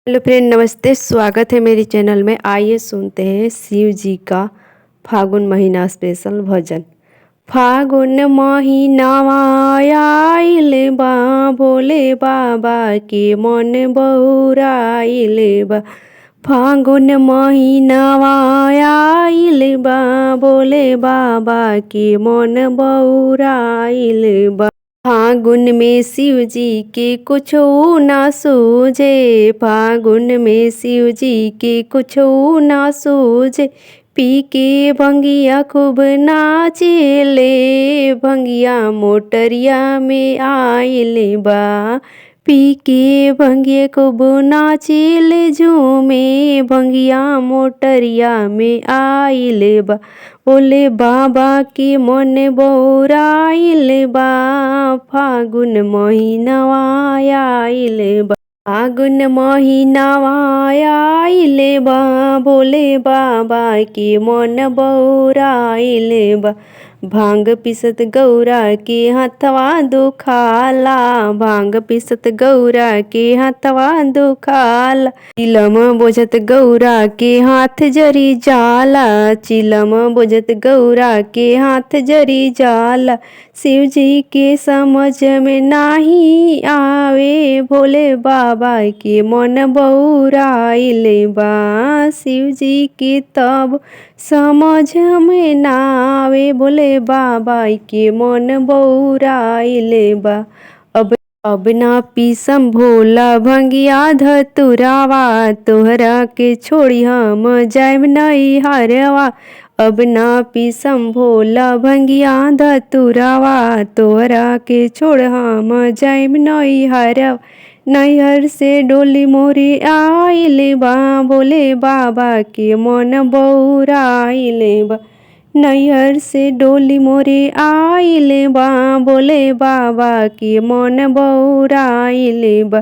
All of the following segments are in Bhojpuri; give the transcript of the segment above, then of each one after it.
हेलो फ्रेंड, नमस्ते। स्वागत है मेरी चैनल में। आइए सुनते हैं शिव जी का फागुन महीना स्पेशल भजन। फागुन महीनावा आइल बा, भोले बाबा के मन बौराइल बा। फागुन महीनावा आइल बा, भोले बाबा के मन बौराइल बा। फागुन में शिव जी के कुछो ना सूझे, फागुन में शिव जी के कुछो ना सूझे। पी के भंगिया खूब नाचेले, भंगिया मोटरिया में आइले बा। पी के भंगिया खूब नाचेले झूमे, भंगिया मोटरिया में आइले बा। बोले बाबा के मन बौराइल बा, फागुन महीनावा आइल बा। फागुन महीनावा आइल बा, भोले बाबा के मन बौराइल बा। भांग पिसत गौरा के हाथवा दुखाला, भांग पिसत गौरा के हाथवा दुखाला। चिलम बोझत गौरा के हाथ जरी जाला, चिलम बोझत गौरा के हाथ जरी जाला। शिव जी के समझ में नाही आवे, भोले बाबा के मन बौराइल बा। शिव जी के तब समझ में ना आवे, भोले बाबा के मन बौराइल बा। अब ना पीसम भोला भंगिया धतुरावा, तोहरा के छोड़ी हम जाइम नहीं हरवा। अब ना पीसम भोला भंगिया धतुरावा, तोहरा के छोड़ हम जाइम नहीं हरवा। नैहर से डोली मोरी आइल बा, भोले बाबा के मन बौराइल बा। नैहर से डोली मोरे आइल बा, भोले बाबा के मन बौराइल बा।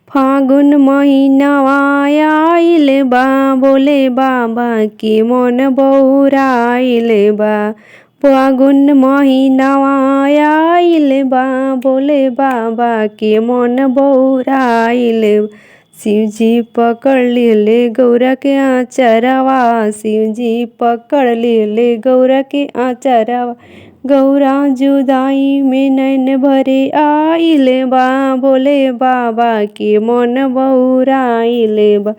फागुन महीनावा आइल बा, भोले बाबा के मन बौराइल बा। फागुन महीनावा आइल बा, भोले बाबा के मन बौराइल बा। शिव जी पकड़ ले गौरा के आचरवा, शिव जी पकड़ ले गौरा के आचरवा। गौरा जुदाई में नैन भरे आइल बा, भोले बाबा के मन बौराइल बा।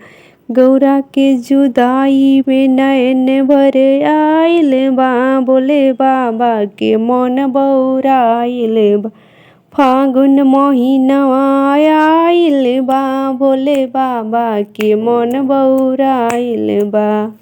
गौरा के जुदाई में नैन भरे आइल बा, भोले बाबा के मन बौराइल बा। फागुन महीनावा आइल बा, भोले बाबा के मन बौराइल बा।